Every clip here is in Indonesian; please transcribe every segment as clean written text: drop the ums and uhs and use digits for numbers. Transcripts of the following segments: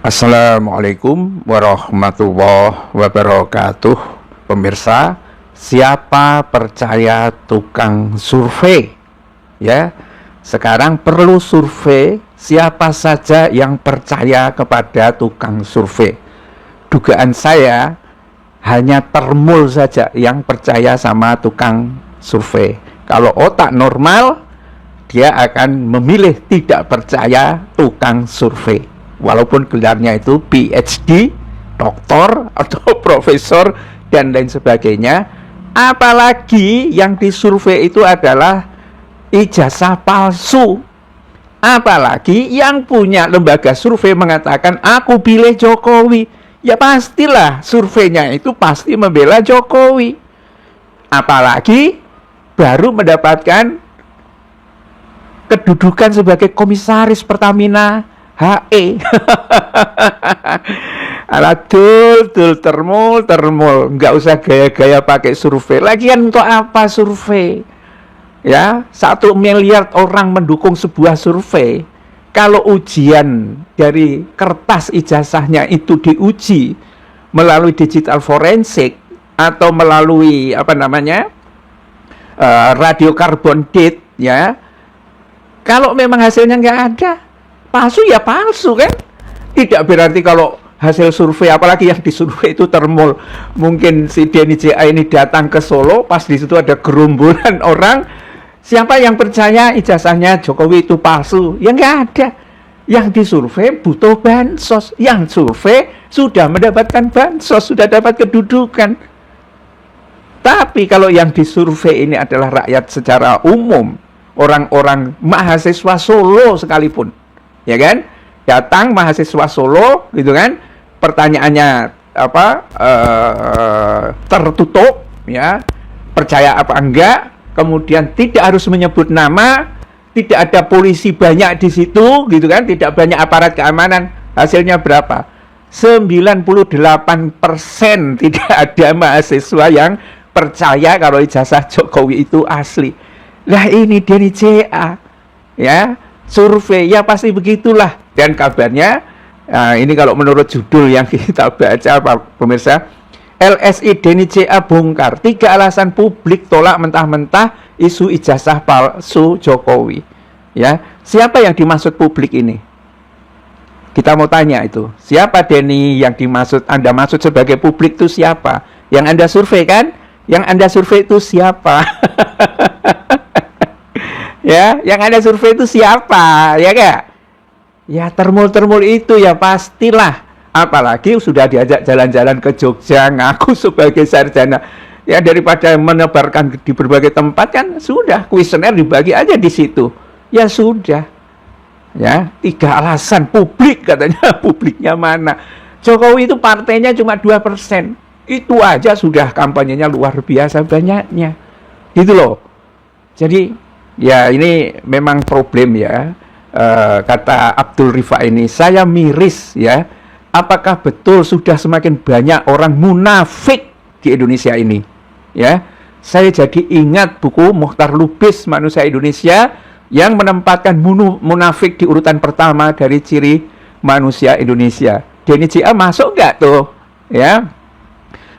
Assalamualaikum warahmatullahi wabarakatuh. Pemirsa, siapa percaya tukang survei? Ya, sekarang perlu survei. Siapa saja yang percaya kepada tukang survei? Dugaan saya hanya termul saja yang percaya sama tukang survei. Kalau otak normal, dia akan memilih tidak percaya tukang survei. Walaupun gelarnya itu PhD, doktor, atau profesor, dan lain sebagainya. Apalagi yang disurvei itu adalah ijazah palsu. Apalagi yang punya lembaga survei mengatakan, aku pilih Jokowi. Ya pastilah surveinya itu pasti membela Jokowi. Apalagi baru mendapatkan kedudukan sebagai komisaris Pertamina HE. Alah dul termul, nggak usah gaya-gaya pakai survei. Lagian untuk apa survei? Ya, 1 miliar orang mendukung sebuah survei. Kalau ujian dari kertas ijazahnya itu diuji melalui digital forensik atau melalui radiokarbon date, ya. Kalau memang hasilnya nggak ada, palsu ya palsu kan. Tidak berarti kalau hasil survei, apalagi yang disurvei itu termul. Mungkin si Denny JA ini datang ke Solo, pas di situ ada gerombolan orang. Siapa yang percaya ijazahnya Jokowi itu palsu? Ya nggak ada. Yang disurvei butuh bansos. Yang survei sudah mendapatkan bansos, sudah dapat kedudukan. Tapi kalau yang disurvei ini adalah rakyat secara umum, orang-orang mahasiswa Solo sekalipun, ya kan, datang mahasiswa Solo gitu kan, pertanyaannya tertutup, ya, percaya apa enggak, kemudian tidak harus menyebut nama, tidak ada polisi banyak di situ gitu kan, tidak banyak aparat keamanan. Hasilnya berapa? 98% tidak ada mahasiswa yang percaya kalau ijazah Jokowi itu asli. Lah ini Denny JA, ya, survei, ya pasti begitulah. Dan kabarnya, ini kalau menurut judul yang kita baca, pemirsa, LSI Denny JA bongkar 3 alasan publik tolak mentah-mentah isu ijazah palsu Jokowi. Ya, siapa yang dimaksud publik ini? Kita mau tanya itu, siapa Denny yang dimaksud? Anda maksud sebagai publik itu siapa? Yang Anda survei kan? Yang Anda survei itu siapa? Ya, yang Anda survei itu siapa? Ya gak? Ya termul-termul itu ya pastilah. Apalagi sudah diajak jalan-jalan ke Jogja, ngaku sebagai sarjana. Ya daripada menebarkan di berbagai tempat kan sudah, kuesioner dibagi aja di situ. Ya sudah. Ya, 3 alasan publik katanya. Publiknya mana? Jokowi itu partainya cuma 2%. Itu aja sudah kampanyenya luar biasa banyaknya. Gitu loh. Jadi ya ini memang problem ya. Kata Abdul Rifa ini, saya miris ya. Apakah betul sudah semakin banyak orang munafik di Indonesia ini? Ya, saya jadi ingat buku Mukhtar Lubis Manusia Indonesia yang menempatkan munafik di urutan pertama dari ciri manusia Indonesia. Denny JA masuk nggak tuh? Ya.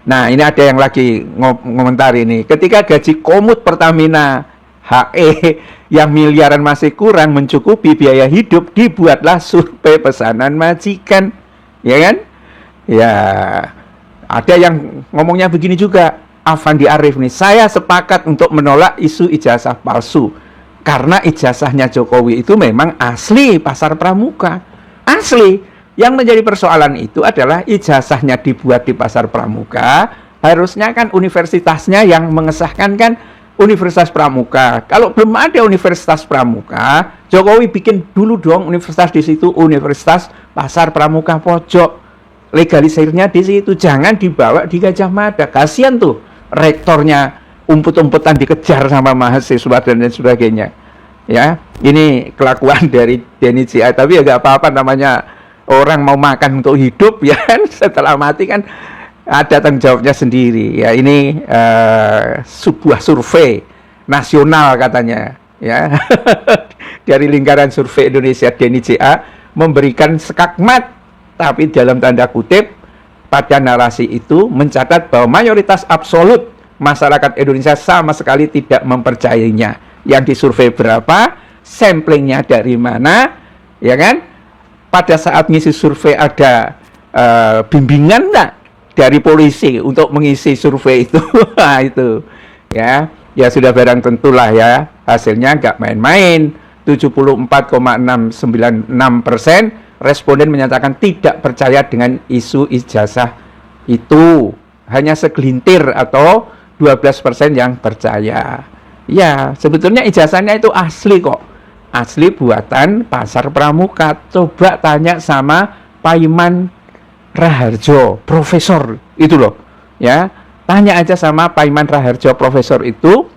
Nah, ini ada yang lagi ngomentar ini. Ketika gaji komut Pertamina HE yang miliaran masih kurang mencukupi biaya hidup, dibuatlah survei pesanan majikan. Ya kan? Ya, ada yang ngomongnya begini juga, Afandi Arif nih, saya sepakat untuk menolak isu ijazah palsu karena ijazahnya Jokowi itu memang asli pasar pramuka, asli. Yang menjadi persoalan itu adalah ijazahnya dibuat di pasar pramuka, harusnya kan universitasnya yang mengesahkan kan Universitas Pramuka. Kalau belum ada Universitas Pramuka, Jokowi bikin dulu dong universitas di situ, Universitas Pasar Pramuka Pojok. Legalisirnya di situ, jangan dibawa di Gajah Mada. Kasihan tuh rektornya umpet-umpetan dikejar sama mahasiswa dan lain sebagainya. Ya, Ini kelakuan dari Denny J.A. Tapi ya nggak apa-apa, namanya orang mau makan untuk hidup ya kan, setelah mati kan ada tanggung jawabnya sendiri. Ya ini sebuah survei nasional katanya ya dari lingkaran survei Indonesia. Denny J.A. memberikan skakmat, tapi dalam tanda kutip, pada narasi itu mencatat bahwa mayoritas absolut masyarakat Indonesia sama sekali tidak mempercayainya. Yang disurvei berapa, samplingnya dari mana, ya kan? Pada saat ngisi survei ada bimbingan enggak dari polisi untuk mengisi survei itu? Nah, itu ya sudah barang tentulah ya, hasilnya nggak main-main. 74,696% responden menyatakan tidak percaya dengan isu ijazah itu. Hanya segelintir atau 12% yang percaya. Ya, sebetulnya ijazahnya itu asli kok. Asli buatan Pasar Pramuka. Coba tanya sama Paiman Raharjo, profesor itu loh. Ya, tanya aja sama Paiman Raharjo, profesor itu,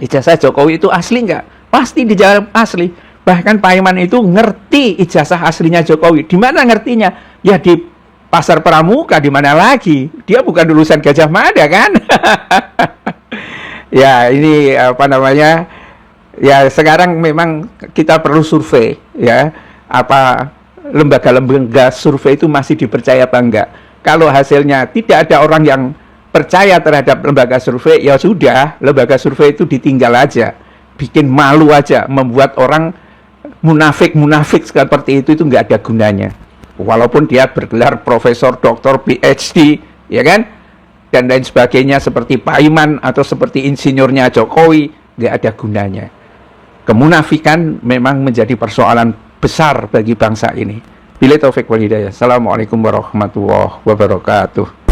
ijazah Jokowi itu asli nggak? Pasti dijawab asli. Bahkan Paiman itu ngerti ijazah aslinya Jokowi. Di mana ngertinya? Ya di Pasar Pramuka, di mana lagi? Dia bukan lulusan Gajah Mada kan? Ya, ini apa namanya? Ya, sekarang memang kita perlu survei ya. Apa lembaga-lembaga survei itu masih dipercaya apa enggak? Kalau hasilnya tidak ada orang yang percaya terhadap lembaga survei, ya sudah, lembaga survei itu ditinggal aja. Bikin malu aja, membuat orang munafik seperti itu enggak ada gunanya. Walaupun dia bergelar profesor, doktor, PhD, ya kan? Dan lain sebagainya seperti Paiman atau seperti insinyurnya Jokowi, nggak ada gunanya. Kemunafikan memang menjadi persoalan besar bagi bangsa ini. Billahi taufik wal hidayah. Assalamualaikum warahmatullahi wabarakatuh.